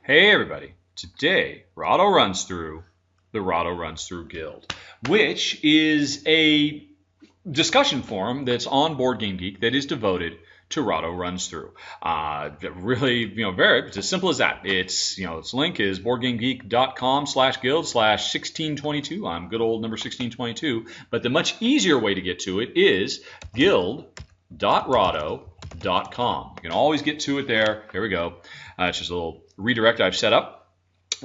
Hey everybody, today Rahdo runs through the Rahdo Runs Through Guild, which is a discussion forum that's on Board Game Geek that is devoted to Rahdo Runs Through. Really, it's as simple as that. Its link is boardgamegeek.com/guild/1622. I'm good old number 1622, but the much easier way to get to it is guild.rahdo.com. You can always get to it there. Here we go. It's just a little redirect I've set up,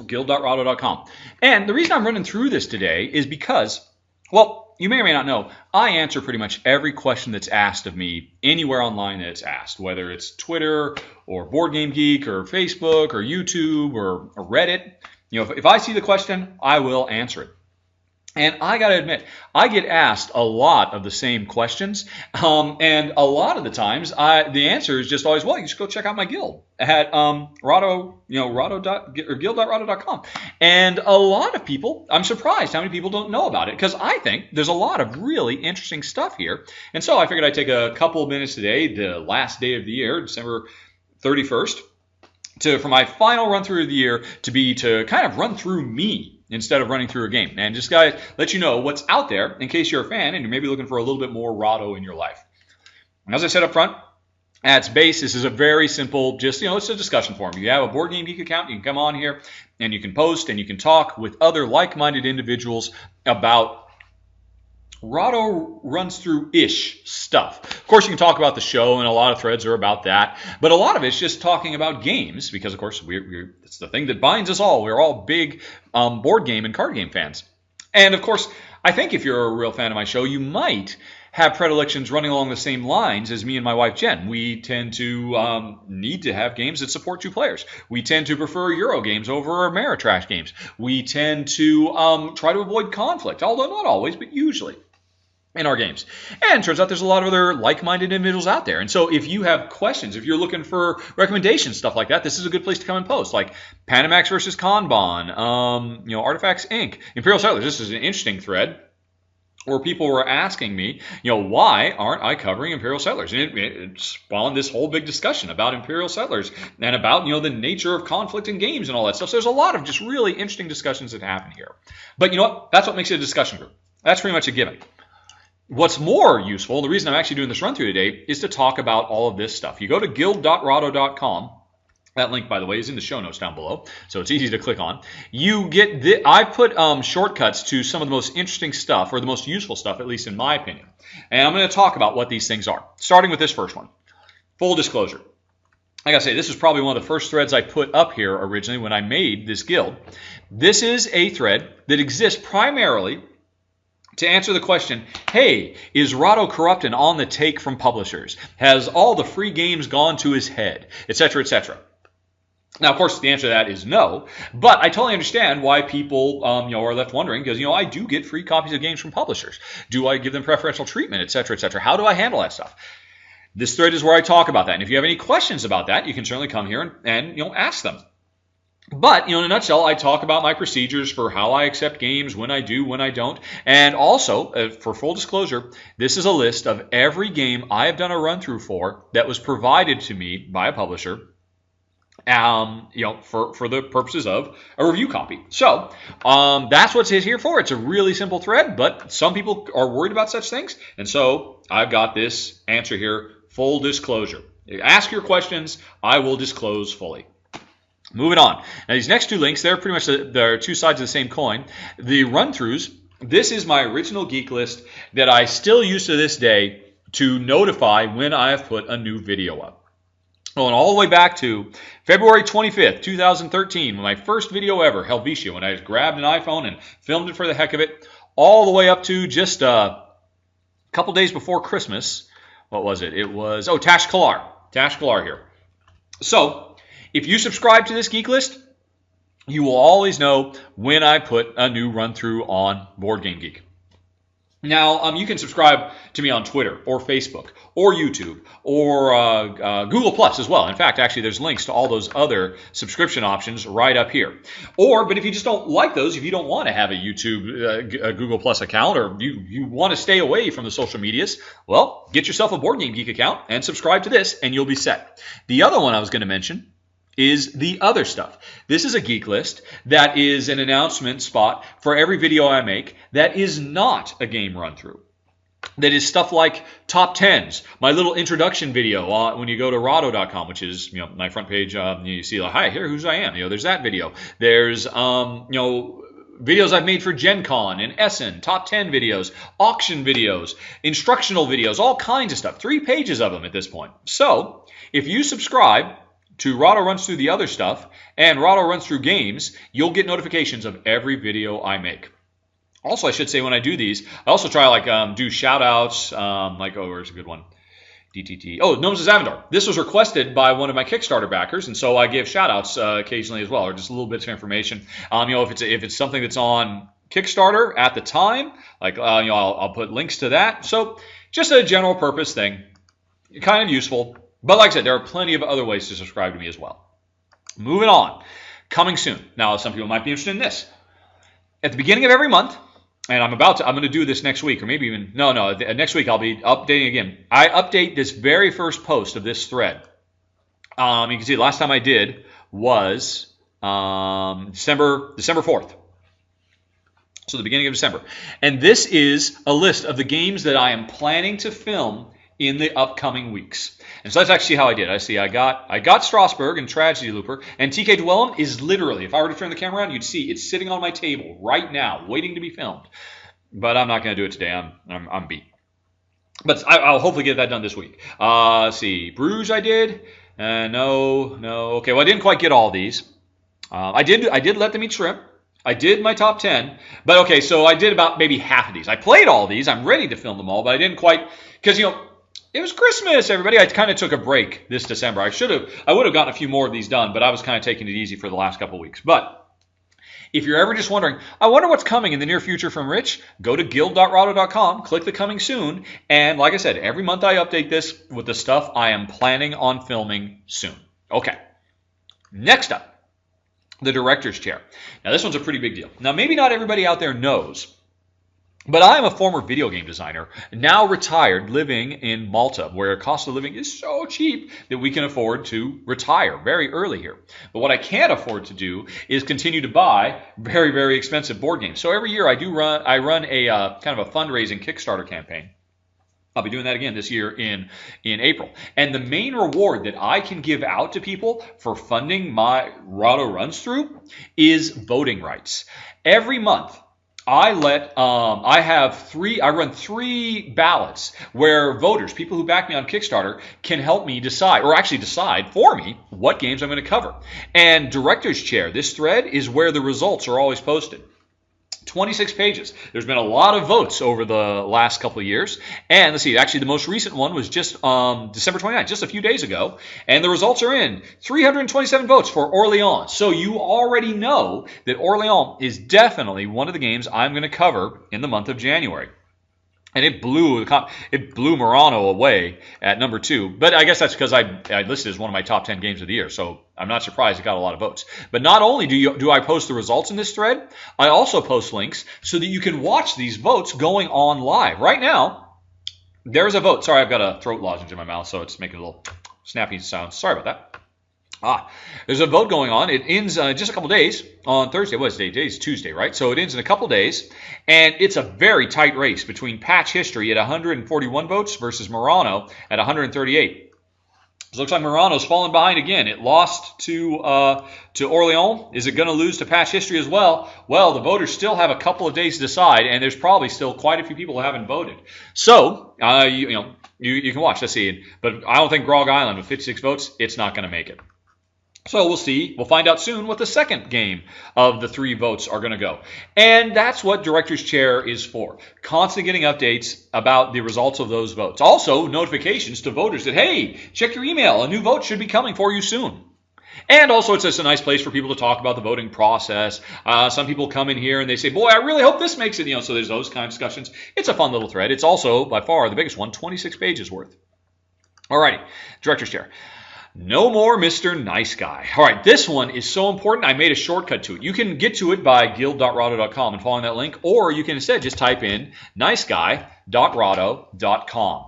guild.rahdo.com. And the reason I'm running through this today is because, well, you may or may not know, I answer pretty much every question that's asked of me anywhere online that it's asked, whether it's Twitter or Board Game Geek or Facebook or YouTube or Reddit. If I see the question, I will answer it. And I got to admit, I get asked a lot of the same questions, and a lot of the times, the answer is just always, well, you should go check out my guild at guild.rahdo.com. And a lot of people, I'm surprised how many people don't know about it, because I think there's a lot of really interesting stuff here. And so I figured I'd take a couple of minutes today, the last day of the year, December 31st, for my final run through of the year to kind of run through me instead of running through a game. And just guys, let you know what's out there in case you're a fan and you're maybe looking for a little bit more Rahdo in your life. And as I said up front, at its base, this is a very simple, it's a discussion forum. If you have a Board Game Geek account, you can come on here and you can post and you can talk with other like-minded individuals about Rahdo Runs Through-ish stuff. Of course, you can talk about the show, and a lot of threads are about that. But a lot of it's just talking about games, because, of course, it's the thing that binds us all. We're all big board game and card game fans. And, of course, I think if you're a real fan of my show, you might have predilections running along the same lines as me and my wife, Jen. We tend to need to have games that support two players. We tend to prefer Euro games over Ameritrash games. We tend to try to avoid conflict, although not always, but usually in our games. And it turns out there's a lot of other like-minded individuals out there. And so if you have questions, if you're looking for recommendations, stuff like that, this is a good place to come and post. Like Panamax versus Kanban, Artifacts Inc., Imperial Settlers. This is an interesting thread where people were asking me, why aren't I covering Imperial Settlers? And it spawned this whole big discussion about Imperial Settlers and about, the nature of conflict in games and all that stuff. So there's a lot of just really interesting discussions that happen here. But you know what? That's what makes it a discussion group. That's pretty much a given. What's more useful, the reason I'm actually doing this run through today, is to talk about all of this stuff. You go to guild.rahdo.com. That link, by the way, is in the show notes down below, so it's easy to click on. You get I put shortcuts to some of the most interesting stuff, or the most useful stuff, at least in my opinion. And I'm going to talk about what these things are, starting with this first one. Full disclosure. Like I say, this is probably one of the first threads I put up here originally when I made this guild. This is a thread that exists primarily to answer the question, hey, is Rahdo corrupt and on the take from publishers? Has all the free games gone to his head? Etc., etc. Now, of course, the answer to that is no, but I totally understand why people are left wondering, because I do get free copies of games from publishers. Do I give them preferential treatment, etc., etc.? How do I handle that stuff? This thread is where I talk about that, and if you have any questions about that, you can certainly come here and ask them. But, in a nutshell, I talk about my procedures for how I accept games, when I do, when I don't. And also, for full disclosure, this is a list of every game I have done a run-through for that was provided to me by a publisher, for the purposes of a review copy. So, that's what it's here for. It's a really simple thread, but some people are worried about such things. And so, I've got this answer here, full disclosure. Ask your questions, I will disclose fully. Moving on. Now, these next two links, they're pretty much they're two sides of the same coin. The run-throughs, this is my original geek list that I still use to this day to notify when I have put a new video up. Going all the way back to February 25th, 2013, when my first video ever, Helvetia, when I just grabbed an iPhone and filmed it for the heck of it, all the way up to just a couple days before Christmas. What was it? It was, Tash Kalar. Tash Kalar here. So, if you subscribe to this geek list, you will always know when I put a new run-through on Board Game Geek. Now, you can subscribe to me on Twitter or Facebook or YouTube or Google Plus as well. In fact, actually, there's links to all those other subscription options right up here. But if you just don't like those, if you don't want to have a YouTube, a Google Plus account, or you want to stay away from the social medias, well, get yourself a Board Game Geek account and subscribe to this, and you'll be set. The other one I was going to mention is the other stuff. This is a geek list that is an announcement spot for every video I make that is not a game run through. That is stuff like top 10s, my little introduction video when you go to Rahdo.com, which is my front page. You see like, hi, here, who's I am. There's that video. There's videos I've made for Gen Con and Essen, top 10 videos, auction videos, instructional videos, all kinds of stuff. 3 pages of them at this point. So if you subscribe to Rahdo Runs Through the Other Stuff and Rahdo Runs Through Games, you'll get notifications of every video I make. Also, I should say when I do these, I also try do shout outs, where's a good one? DTT. Oh, Gnomes of Zavendar. This was requested by one of my Kickstarter backers, and so I give shout outs occasionally as well, or just a little bits of information. If it's something that's on Kickstarter at the time, I'll put links to that. So just a general purpose thing, kind of useful. But like I said, there are plenty of other ways to subscribe to me as well. Moving on, coming soon. Now, some people might be interested in this. At the beginning of every month, and I'm going to do this next week, or maybe even, next week I'll be updating again. I update this very first post of this thread. You can see the last time I did was December 4th. So the beginning of December. And this is a list of the games that I am planning to film in the upcoming weeks. And so let's actually see how I did. I got Strasbourg and Tragedy Looper, and TK Dwellum is literally, if I were to turn the camera around, you'd see it's sitting on my table right now, waiting to be filmed. But I'm not going to do it today. I'm beat. But I'll hopefully get that done this week. Let's see, Bruges I did. No. Okay, well I didn't quite get all these. I did Let Them Eat Shrimp. I did my top 10. But okay, so I did about maybe half of these. I played all these. I'm ready to film them all, but I didn't quite, because it was Christmas, everybody. I kind of took a break this December. I would have gotten a few more of these done, but I was kind of taking it easy for the last couple of weeks. But if you're ever just wondering, I wonder what's coming in the near future from Rich, go to guild.rahdo.com, click the coming soon, and like I said, every month I update this with the stuff I am planning on filming soon. Okay, next up, the director's chair. Now this one's a pretty big deal. Now maybe not everybody out there knows, but I am a former video game designer, now retired, living in Malta, where cost of living is so cheap that we can afford to retire very early here. But what I can't afford to do is continue to buy very, very expensive board games. So every year I run a kind of a fundraising Kickstarter campaign. I'll be doing that again this year in April. And the main reward that I can give out to people for funding my Rahdo Runs Through is voting rights. Every month, I run 3 ballots where voters, people who back me on Kickstarter, can help me decide, or actually decide for me, what games I'm going to cover. And Director's Chair, this thread is where the results are always posted. 26 pages. There's been a lot of votes over the last couple of years. And let's see, actually the most recent one was just December 29th, just a few days ago. And the results are in. 327 votes for Orléans. So you already know that Orléans is definitely one of the games I'm going to cover in the month of January. And it blew Murano away at number 2. But I guess that's because I listed as one of my top 10 games of the year. So I'm not surprised it got a lot of votes. But not only do I post the results in this thread, I also post links so that you can watch these votes going on live. Right now, there's a vote. Sorry, I've got a throat lozenge in my mouth, so it's making a little snappy sound. Sorry about that. There's a vote going on. It ends just a couple days on Thursday. What is today? Today's Tuesday, right? So it ends in a couple days, and it's a very tight race between Patch History at 141 votes versus Murano at 138. So it looks like Murano's fallen behind again. It lost to Orléans. Is it going to lose to Patch History as well? Well, the voters still have a couple of days to decide, and there's probably still quite a few people who haven't voted. So you can watch. Let's see. But I don't think Grog Island with 56 votes, it's not going to make it. So we'll see. We'll find out soon what the second game of the 3 votes are going to go. And that's what Director's Chair is for. Constantly getting updates about the results of those votes. Also, notifications to voters that, hey, check your email. A new vote should be coming for you soon. And also, it's just a nice place for people to talk about the voting process. Some people come in here and they say, boy, I really hope this makes it. So there's those kind of discussions. It's a fun little thread. It's also, by far, the biggest one, 26 pages worth. Alrighty, Director's Chair. No more Mr. Nice Guy. All right, this one is so important, I made a shortcut to it. You can get to it by guild.rahdo.com and following that link, or you can instead just type in niceguy.rahdo.com.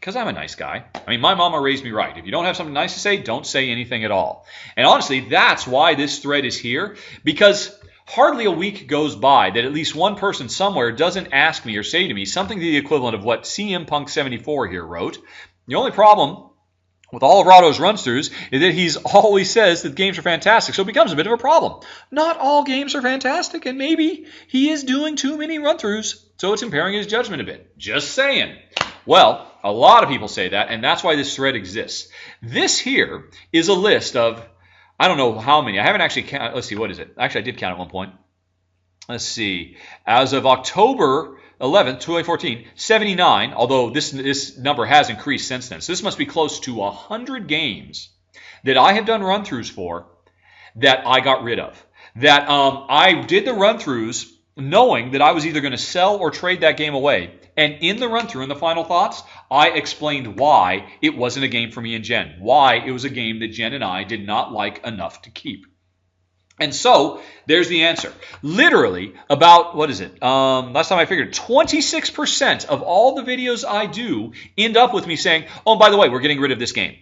Because I'm a nice guy. I mean, my mama raised me right. If you don't have something nice to say, don't say anything at all. And honestly, that's why this thread is here, because hardly a week goes by that at least one person somewhere doesn't ask me or say to me something to the equivalent of what CM Punk 74 here wrote. The only problem with all of Rahdo's run-throughs is that he's always says that games are fantastic, so it becomes a bit of a problem. Not all games are fantastic, and maybe he is doing too many run-throughs, so it's impairing his judgment a bit. Just saying. Well, a lot of people say that, and that's why this thread exists. This here is a list of, I don't know how many. I haven't actually counted. Let's see, what is it? Actually, I did count at one point. Let's see. As of October 11th, 2014, 79, although this number has increased since then. So this must be close to 100 games that I have done run-throughs for that I got rid of. That I did the run-throughs knowing that I was either going to sell or trade that game away. And in the run-through, in the final thoughts, I explained why it wasn't a game for me and Jen. Why it was a game that Jen and I did not like enough to keep. And so, there's the answer. Literally, about, what is it? Last time I figured, 26% of all the videos I do end up with me saying, oh, by the way, we're getting rid of this game.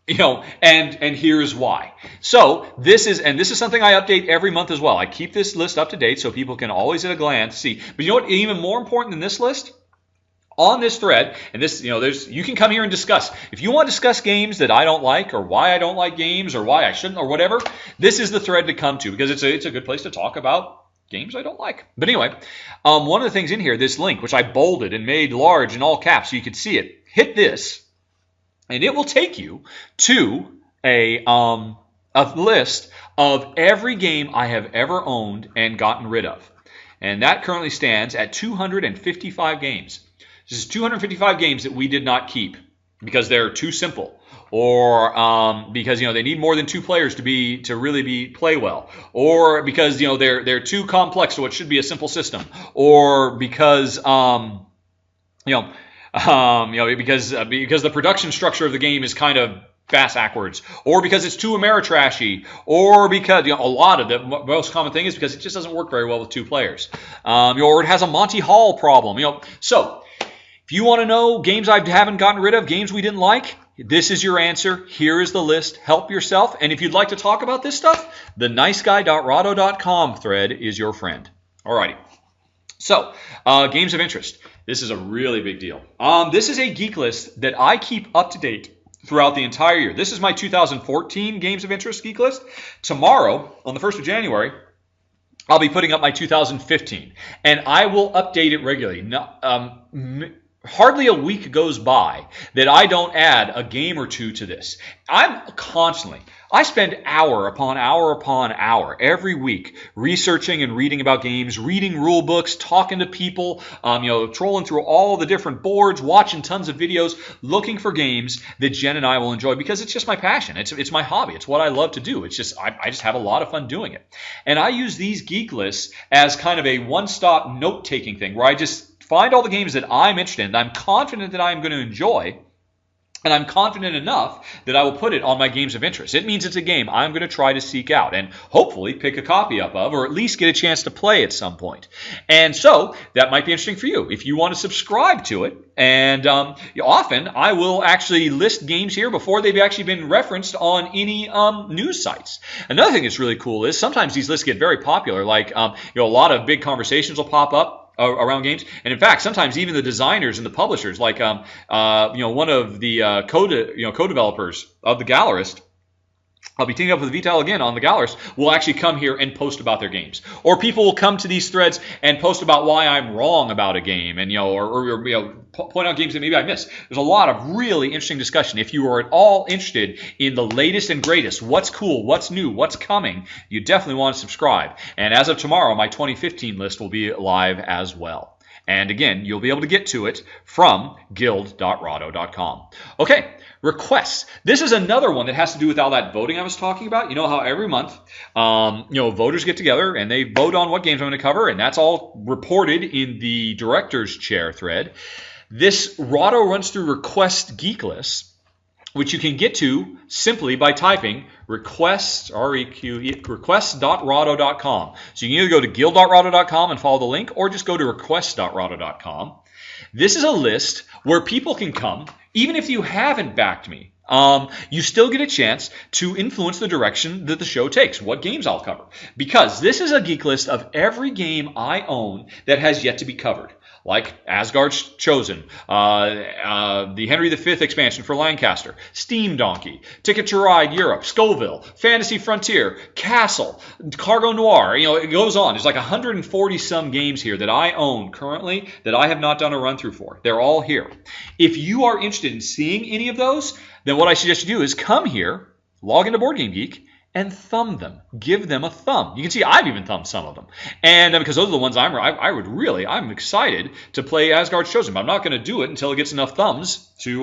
You know, and here's why. So, this is something I update every month as well. I keep this list up to date so people can always at a glance see. But you know what, even more important than this list? On this thread, and this, you know, you can come here and discuss. If you want to discuss games that I don't like, or why I don't like games, or why I shouldn't, or whatever, this is the thread to come to, because it's a good place to talk about games I don't like. But anyway, one of the things in here, this link, which I bolded and made large in all caps so you could see it, hit this, and it will take you to a list of every game I have ever owned and gotten rid of. And that currently stands at 255 games. This is 255 games that we did not keep because they're too simple, or because they need more than two players to really play well, or because they're too complex to what should be a simple system, or because because the production structure of the game is kind of backwards, or because it's too Ameritrashy, or because a lot of the most common thing is because it just doesn't work very well with two players, or it has a Monty Hall problem. So if you want to know games I haven't gotten rid of, games we didn't like, this is your answer. Here is the list. Help yourself. And if you'd like to talk about this stuff, the niceguy.rahdo.com thread is your friend. Alrighty. So, games of interest. This is a really big deal. This is a geek list that I keep up to date throughout the entire year. This is my 2014 games of interest geek list. Tomorrow, on the 1st of January, I'll be putting up my 2015, and I will update it regularly. Hardly a week goes by that I don't add a game or two to this. I spend hour upon hour upon hour every week researching and reading about games, reading rule books, talking to people, trolling through all the different boards, watching tons of videos, looking for games that Jen and I will enjoy, because it's just my passion. It's my hobby. It's what I love to do. It's just I just have a lot of fun doing it. And I use these geek lists as kind of a one-stop note-taking thing where I just find all the games that I'm interested in, that I'm confident that I'm going to enjoy, and I'm confident enough that I will put it on my games of interest. It means it's a game I'm going to try to seek out and hopefully pick a copy up of, or at least get a chance to play at some point. And so that might be interesting for you if you want to subscribe to it. And often I will actually list games here before they've actually been referenced on any news sites. Another thing that's really cool is sometimes these lists get very popular. Like a lot of big conversations will pop up around games, and in fact, sometimes even the designers and the publishers, like one of the co-developers of the Gallerist, I'll be teaming up with Vital again on the Gallerist, will actually come here and post about their games. Or people will come to these threads and post about why I'm wrong about a game, and or point out games that maybe I missed. There's a lot of really interesting discussion. If you are at all interested in the latest and greatest, what's cool, what's new, what's coming, you definitely want to subscribe. And as of tomorrow, my 2015 list will be live as well. And again, you'll be able to get to it from guild.rahdo.com. Okay, requests. This is another one that has to do with all that voting I was talking about. You know how every month, voters get together and they vote on what games I'm going to cover, and that's all reported in the director's chair thread. This Rahdo runs through request geek list, which you can get to simply by typing request.rahdo.com. So you can either go to guild.rahdo.com and follow the link, or just go to request.rahdo.com. This is a list where people can come, even if you haven't backed me. You still get a chance to influence the direction that the show takes, what games I'll cover. Because this is a geek list of every game I own that has yet to be covered. Like Asgard's Chosen, the Henry V expansion for Lancaster, Steam Donkey, Ticket to Ride Europe, Scoville, Fantasy Frontier, Castle, Cargo Noir. It goes on. There's like 140 some games here that I own currently that I have not done a run through for. They're all here. If you are interested in seeing any of those, then what I suggest you do is come here, log into Board Game Geek, and thumb them. Give them a thumb. You can see I've even thumbed some of them. And because those are the ones I'm excited to play Asgard's Chosen. But I'm not going to do it until it gets enough thumbs to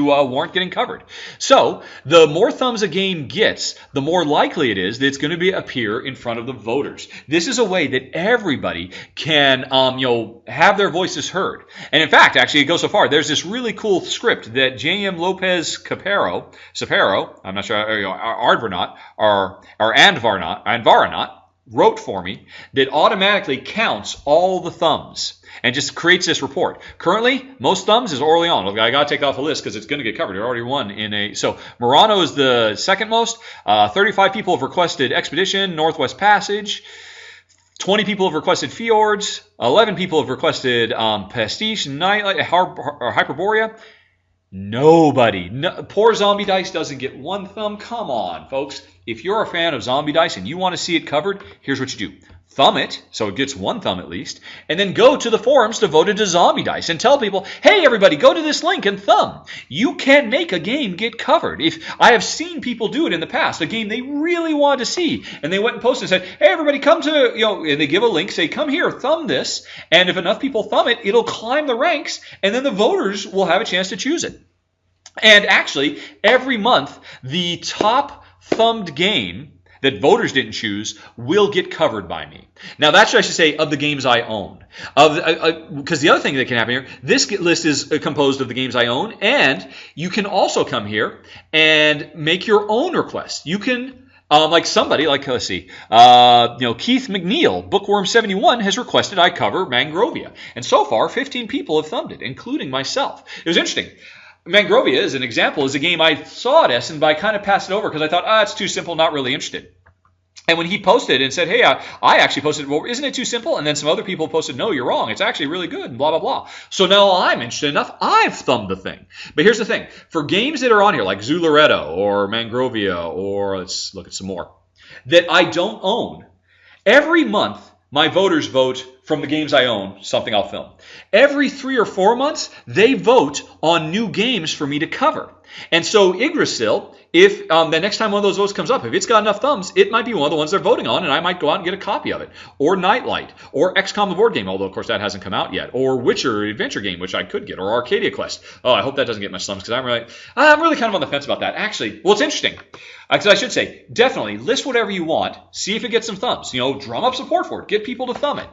warrant getting covered. So the more thumbs a game gets, the more likely it is that it's going to appear in front of the voters. This is a way that everybody can have their voices heard. And in fact, actually, it goes so far. There's this really cool script that J.M. Lopez Sapero, I'm not sure, Ardvarnot, or Andvarnot wrote for me that automatically counts all the thumbs and just creates this report. Currently, most thumbs is Orleans. I got to take it off the list because it's going to get covered. It already won in a... So Murano is the second most. 35 people have requested Expedition, Northwest Passage. 20 people have requested Fjords. 11 people have requested Pastiche, Nightlight, Hyperborea. Nobody. Poor Zombie Dice doesn't get one thumb. Come on, folks. If you're a fan of Zombie Dice and you want to see it covered, here's what you do. Thumb it, so it gets one thumb at least, and then go to the forums devoted to Zombie Dice and tell people, hey, everybody, go to this link and thumb. You can make a game get covered. I have seen people do it in the past, a game they really wanted to see, and they went and posted and said, hey, everybody, come to, and they give a link, say, come here, thumb this, and if enough people thumb it, it'll climb the ranks, and then the voters will have a chance to choose it. And actually, every month, the top thumbed game that voters didn't choose will get covered by me. Now, that's what I should say of the games I own. Because the other thing that can happen here, this list is composed of the games I own, and you can also come here and make your own requests. You can, let's see, Keith McNeil, Bookworm 71, has requested I cover Mangrovia. And so far, 15 people have thumbed it, including myself. It was interesting. Mangrovia, as an example, is a game I saw at Essen, but I kind of passed it over because I thought, it's too simple, not really interested. And when he posted and said, hey, I actually posted, well, isn't it too simple? And then some other people posted, no, you're wrong. It's actually really good, and blah, blah, blah. So now I'm interested enough. I've thumbed the thing. But here's the thing. For games that are on here, like Zularedo or Mangrovia, or let's look at some more, that I don't own, every month my voters vote from the games I own, something I'll film. Every 3 or 4 months, they vote on new games for me to cover. And so Yggdrasil, if the next time one of those votes comes up, if it's got enough thumbs, it might be one of the ones they're voting on, and I might go out and get a copy of it. Or Nightlight, or XCOM the board game, although, of course, that hasn't come out yet. Or Witcher adventure game, which I could get. Or Arcadia Quest. Oh, I hope that doesn't get much thumbs, because I'm really kind of on the fence about that. Actually, well, it's interesting. Because I should say, definitely, list whatever you want. See if it gets some thumbs. Drum up support for it. Get people to thumb it.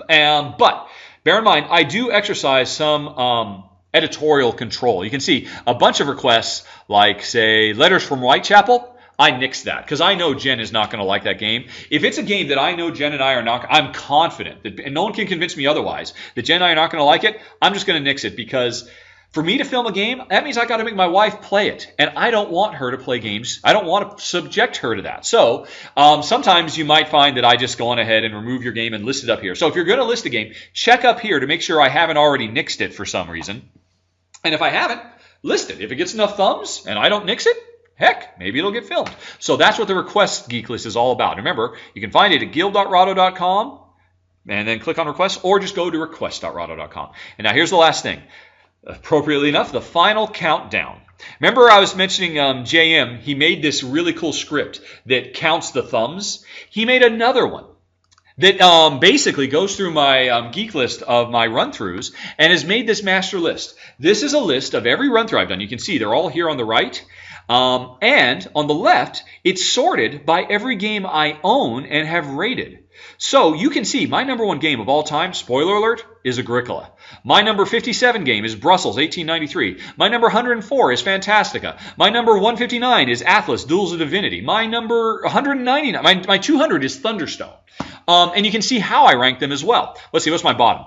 But bear in mind, I do exercise some editorial control. You can see a bunch of requests, like, say, Letters from Whitechapel. I nixed that because I know Jen is not going to like that game. If it's a game that I know Jen and I are not, I'm confident that, and no one can convince me otherwise, that Jen and I are not going to like it, I'm just going to nix it because for me to film a game, that means I got to make my wife play it. And I don't want her to play games. I don't want to subject her to that. So sometimes you might find that I just go on ahead and remove your game and list it up here. So if you're going to list a game, check up here to make sure I haven't already nixed it for some reason. And if I haven't, list it. If it gets enough thumbs and I don't nix it, heck, maybe it'll get filmed. So that's what the Request Geek List is all about. Remember, you can find it at guild.rahdo.com and then click on Requests, or just go to request.rahdo.com. And now here's the last thing. Appropriately enough, the final countdown. Remember I was mentioning JM, he made this really cool script that counts the thumbs. He made another one that basically goes through my geek list of my run-throughs and has made this master list. This is a list of every run-through I've done. You can see they're all here on the right. And on the left, it's sorted by every game I own and have rated. So you can see my number 1 game of all time, spoiler alert, is Agricola. My number 57 game is Brussels, 1893. My number 104 is Fantastica. My number 159 is Atlas, Duels of Divinity. My number 199, my 200 is Thunderstone. And you can see how I rank them as well. Let's see, what's my bottom?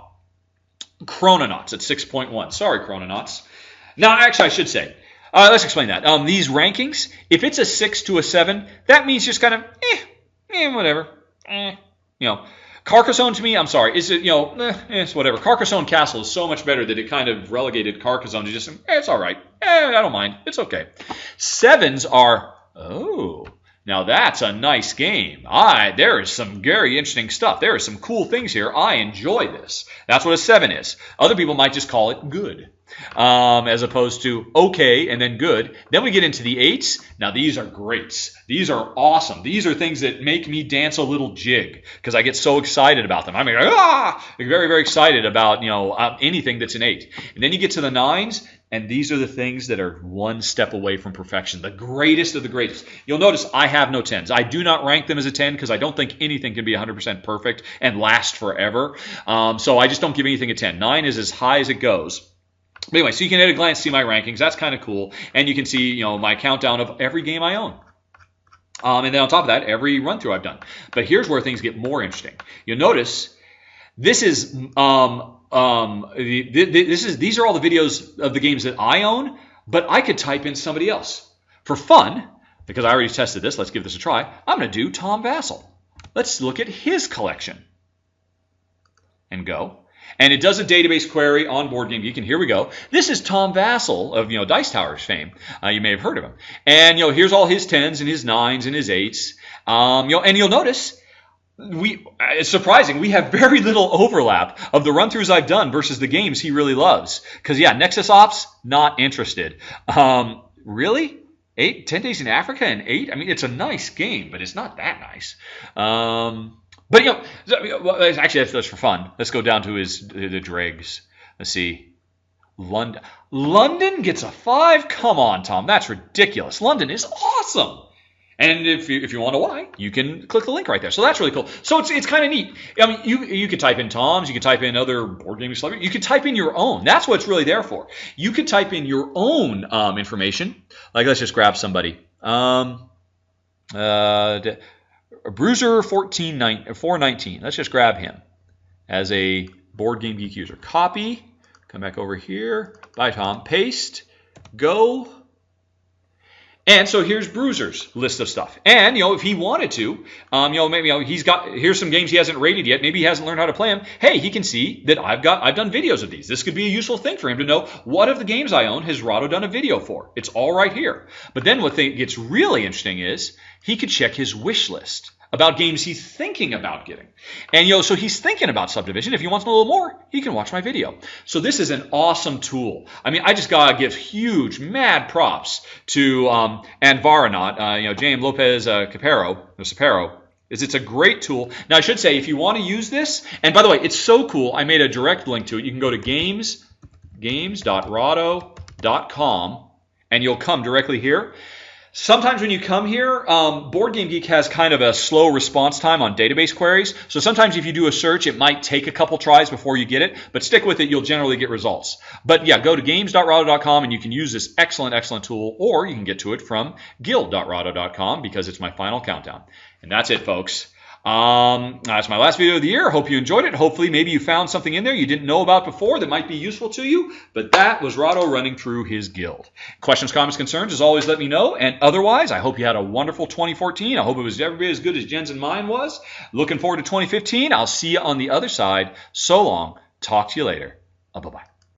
Chrononauts at 6.1. Sorry, Chrononauts. Now, actually, I should say, let's explain that. These rankings, if it's a 6 to a 7, that means just kind of, whatever. Carcassonne to me, I'm sorry, it's whatever. Carcassonne Castle is so much better that it kind of relegated Carcassonne to just, it's all right. I don't mind. It's okay. 7s are, now that's a nice game. There is some very interesting stuff. There are some cool things here. I enjoy this. That's what a 7 is. Other people might just call it good, as opposed to okay and then good. Then we get into the 8s. Now these are greats. These are awesome. These are things that make me dance a little jig because I get so excited about them. I'm like, very, very excited about anything that's an 8. And then you get to the 9s. And these are the things that are one step away from perfection. The greatest of the greatest. You'll notice I have no 10s. I do not rank them as a 10 because I don't think anything can be 100% perfect and last forever. So I just don't give anything a 10. 9 is as high as it goes. But anyway, so you can at a glance see my rankings. That's kind of cool. And you can see my countdown of every game I own. And then on top of that, every run through I've done. But here's where things get more interesting. You'll notice this is... these are all the videos of the games that I own, but I could type in somebody else. For fun, because I already tested this, let's give this a try, I'm going to do Tom Vassell. Let's look at his collection. And go. And it does a database query on Board Game Geek, and here we go. This is Tom Vassell of Dice Towers fame. You may have heard of him. And here's all his 10s and his 9s and his 8s. And you'll notice... it's surprising. We have very little overlap of the run-throughs I've done versus the games he really loves. Because, Nexus Ops, not interested. Really? 10 Days in Africa and 8? I mean, it's a nice game, but it's not that nice. But, actually, that's for fun. Let's go down to the dregs. Let's see. London gets a 5? Come on, Tom. That's ridiculous. London is awesome. And if you want to know why, you can click the link right there. So that's really cool. So it's kind of neat. I mean, you could type in Tom's, you could type in other board gaming celebrities, you could type in your own. That's what it's really there for. You could type in your own information. Like, let's just grab somebody. Bruiser 419. Let's just grab him as a Board Game Geek user. Copy. Come back over here. Bye, Tom. Paste. Go. And so here's Bruiser's list of stuff. And, if he wanted to, maybe here's some games he hasn't rated yet. Maybe he hasn't learned how to play them. Hey, he can see that I've done videos of these. This could be a useful thing for him to know what of the games I own has Rahdo done a video for. It's all right here. But then what gets really interesting is he could check his wish list about games he's thinking about getting. And, so he's thinking about Subdivision. If he wants to know a little more, he can watch my video. So this is an awesome tool. I mean, I just got to give huge, mad props to Anvaranaut, James Lopez Capero. It's a great tool. Now, I should say, if you want to use this, and by the way, it's so cool, I made a direct link to it. You can go to games.rahdo.com, and you'll come directly here. Sometimes when you come here, Board Game Geek has kind of a slow response time on database queries. So sometimes if you do a search, it might take a couple tries before you get it. But stick with it, you'll generally get results. But go to games.rahdo.com and you can use this excellent, excellent tool. Or you can get to it from guild.rahdo.com because it's my final countdown. And that's it, folks. That's my last video of the year. Hope you enjoyed it. Hopefully, maybe you found something in there you didn't know about before that might be useful to you. But that was Rahdo running through his guild. Questions, comments, concerns, as always, let me know. And otherwise, I hope you had a wonderful 2014. I hope it was every bit as good as Jen's and mine was. Looking forward to 2015. I'll see you on the other side. So long. Talk to you later. Bye-bye.